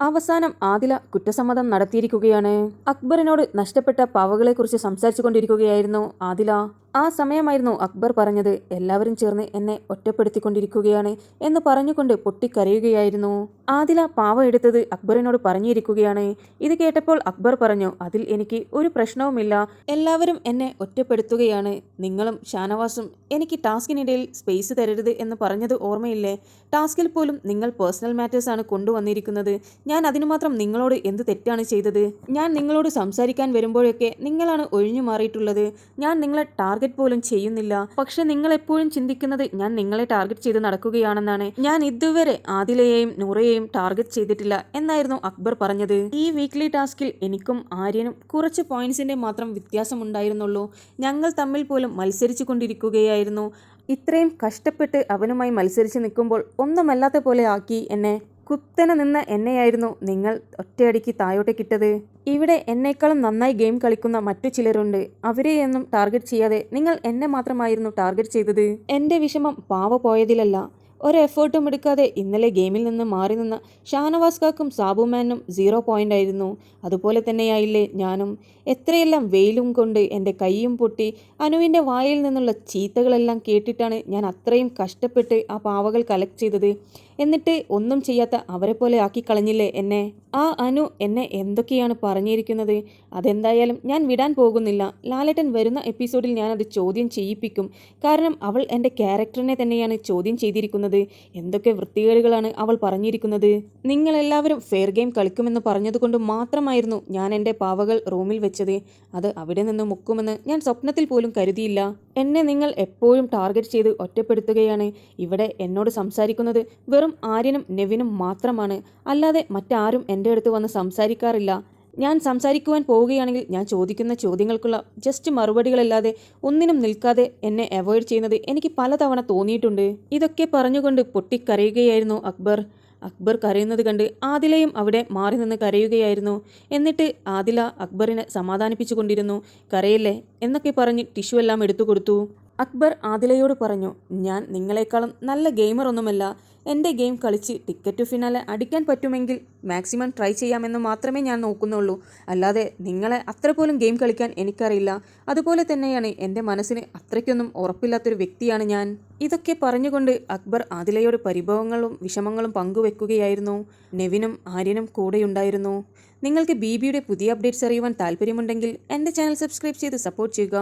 അവസാനം ആദില കുറ്റസമ്മതം നടത്തിയിരിക്കുകയാണ്. അക്ബറിനോട് നഷ്ടപ്പെട്ട പാവകളെക്കുറിച്ച് സംസാരിച്ചു കൊണ്ടിരിക്കുകയായിരുന്നു ആദില. ആ സമയമായിരുന്നു അക്ബർ പറഞ്ഞത്, എല്ലാവരും ചേർന്ന് എന്നെ ഒറ്റപ്പെടുത്തിക്കൊണ്ടിരിക്കുകയാണ് എന്ന് പറഞ്ഞുകൊണ്ട് പൊട്ടിക്കരയുകയായിരുന്നു. ആദില പാവ എടുത്തത് അക്ബറിനോട് പറഞ്ഞിരിക്കുകയാണ്. ഇത് കേട്ടപ്പോൾ അക്ബർ പറഞ്ഞു, അതിൽ എനിക്ക് ഒരു പ്രശ്നവുമില്ല, എല്ലാവരും എന്നെ ഒറ്റപ്പെടുത്തുകയാണ്. നിങ്ങളും ഷാനവാസും എനിക്ക് ടാസ്കിനിടയിൽ സ്പേസ് തരരുത് എന്ന് പറഞ്ഞത് ഓർമ്മയില്ലേ? ടാസ്കിൽ പോലും നിങ്ങൾ പേഴ്സണൽ മാറ്റേഴ്സാണ് കൊണ്ടുവന്നിരിക്കുന്നത്. ഞാൻ അതിനു മാത്രം നിങ്ങളോട് എന്ത് തെറ്റാണ് ചെയ്തത്? ഞാൻ നിങ്ങളോട് സംസാരിക്കാൻ വരുമ്പോഴൊക്കെ നിങ്ങളാണ് ഒഴിഞ്ഞു മാറിയിട്ടുള്ളത്. ഞാൻ നിങ്ങളെ ടാർഗറ്റ് പോലും ചെയ്യുന്നില്ല. പക്ഷെ നിങ്ങൾ എപ്പോഴും ചിന്തിക്കുന്നത് ഞാൻ നിങ്ങളെ ടാർഗറ്റ് ചെയ്ത് നടക്കുകയാണെന്നാണ്. ഞാൻ ഇതുവരെ ആദിലയെയും നൂറയെയും ടാർഗറ്റ് ചെയ്തിട്ടില്ല എന്നായിരുന്നു അക്ബർ പറഞ്ഞത്. ഈ വീക്ക്ലി ടാസ്കിൽ എനിക്കും ആര്യനും കുറച്ച് പോയിന്റ്സിന്റെ മാത്രം വ്യത്യാസമുണ്ടായിരുന്നുള്ളൂ. ഞങ്ങൾ തമ്മിൽ പോലും മത്സരിച്ചു കൊണ്ടിരിക്കുകയായിരുന്നു. ഇത്രയും കഷ്ടപ്പെട്ട് അവനുമായി മത്സരിച്ച് നിൽക്കുമ്പോൾ ഒന്നുമല്ലാത്ത പോലെ ആക്കി എന്നെ. കുത്തനെ നിന്ന എന്നെയായിരുന്നു നിങ്ങൾ ഒറ്റയടിക്ക് താഴോട്ടേക്കിട്ടത്. ഇവിടെ എന്നേക്കാളും നന്നായി ഗെയിം കളിക്കുന്ന മറ്റു ചിലരുണ്ട്. അവരെയൊന്നും ടാർഗറ്റ് ചെയ്യാതെ നിങ്ങൾ എന്നെ മാത്രമായിരുന്നു ടാർഗറ്റ് ചെയ്തത്. എൻ്റെ വിഷമം പാവ പോയതിലല്ല. ഒരു എഫേർട്ടും എടുക്കാതെ ഇന്നലെ ഗെയിമിൽ നിന്ന് മാറി നിന്ന ഷാനവാസ്കാക്കും സാബുമാനും 0 പോയിന്റ് ആയിരുന്നു. അതുപോലെ തന്നെയായില്ലേ ഞാനും? എത്രയെല്ലാം വെയിലും കൊണ്ട് എൻ്റെ കൈയും പൊട്ടി അനുവിൻ്റെ വായിൽ നിന്നുള്ള ചീത്തകളെല്ലാം കേട്ടിട്ടാണ് ഞാൻ അത്രയും കഷ്ടപ്പെട്ട് ആ പാവകൾ കളക്ട് ചെയ്തത്. എന്നിട്ട് ഒന്നും ചെയ്യാത്ത അവരെ പോലെ ആക്കി കളഞ്ഞില്ലേ എന്നെ? ആ അനു എന്നെ എന്തൊക്കെയാണ് പറഞ്ഞിരിക്കുന്നത്? അതെന്തായാലും ഞാൻ വിടാൻ പോകുന്നില്ല. ലാലേട്ടൻ വരുന്ന എപ്പിസോഡിൽ ഞാനത് ചോദ്യം ചെയ്യിപ്പിക്കും. കാരണം അവൾ എൻ്റെ ക്യാരക്ടറിനെ തന്നെയാണ് ചോദ്യം ചെയ്തിരിക്കുന്നത്. എന്തൊക്കെ വൃത്തികേടുകളാണ് അവൾ പറഞ്ഞിരിക്കുന്നത്. നിങ്ങളെല്ലാവരും ഫെയർ ഗെയിം കളിക്കുമെന്ന് പറഞ്ഞതുകൊണ്ട് മാത്രമായിരുന്നു ഞാൻ എൻ്റെ പാവകൾ റൂമിൽ വെച്ചത്. അത് അവിടെ നിന്ന് മുക്കുമെന്ന് ഞാൻ സ്വപ്നത്തിൽ പോലും കരുതിയില്ല. എന്നെ നിങ്ങൾ എപ്പോഴും ടാർഗറ്റ് ചെയ്ത് ഒറ്റപ്പെടുത്തുകയാണ്. ഇവിടെ എന്നോട് സംസാരിക്കുന്നത് വെറും ആര്യനും നെവിനും മാത്രമാണ്. അല്ലാതെ മറ്റാരും എൻ്റെ അടുത്ത് വന്ന് സംസാരിക്കാറില്ല. ഞാൻ സംസാരിക്കുവാൻ പോവുകയാണെങ്കിൽ ഞാൻ ചോദിക്കുന്ന ചോദ്യങ്ങൾക്കുള്ള ജസ്റ്റ് മറുപടികളല്ലാതെ ഒന്നിനും നിൽക്കാതെ എന്നെ അവോയ്ഡ് ചെയ്യുന്നത് എനിക്ക് പലതവണ തോന്നിയിട്ടുണ്ട്. ഇതൊക്കെ പറഞ്ഞുകൊണ്ട് പൊട്ടിക്കരയുകയായിരുന്നു അക്ബർ. അക്ബർ കരയുന്നത് കണ്ട് ആദിലയും അവിടെ മാറി നിന്ന് കരയുകയായിരുന്നു. എന്നിട്ട് ആദില അക്ബറിനെ സമാധാനിപ്പിച്ചു കൊണ്ടിരുന്നു. കരയല്ലേ എന്നൊക്കെ പറഞ്ഞ് ടിഷ്യൂ എല്ലാം എടുത്തു കൊടുത്തു. അക്ബർ ആദിലയോട് പറഞ്ഞു, ഞാൻ നിങ്ങളെക്കാളും നല്ല ഗെയിമർ ഒന്നുമല്ല. എൻ്റെ ഗെയിം കളിച്ച് ടിക്കറ്റ് ടു ഫിനാലെ അടിക്കാൻ പറ്റുമെങ്കിൽ മാക്സിമം ട്രൈ ചെയ്യാമെന്ന് മാത്രമേ ഞാൻ നോക്കുന്നുള്ളൂ. അല്ലാതെ നിങ്ങളെ അത്ര പോലും ഗെയിം കളിക്കാൻ എനിക്കറിയില്ല. അതുപോലെ തന്നെയാണ് എൻ്റെ മനസ്സിന് അത്രയ്ക്കൊന്നും ഉറപ്പില്ലാത്തൊരു വ്യക്തിയാണ് ഞാൻ. ഇതൊക്കെ പറഞ്ഞുകൊണ്ട് അക്ബർ ആദിലയോട് പരിഭവങ്ങളും വിഷമങ്ങളും പങ്കുവെക്കുകയായിരുന്നു. നെവിനും ആര്യനും കൂടെയുണ്ടായിരുന്നു. നിങ്ങൾക്ക് ബിബിയുടെ പുതിയ അപ്ഡേറ്റ്സ് അറിയുവാൻ താല്പര്യമുണ്ടെങ്കിൽ എൻ്റെ ചാനൽ സബ്സ്ക്രൈബ് ചെയ്ത് സപ്പോർട്ട് ചെയ്യുക.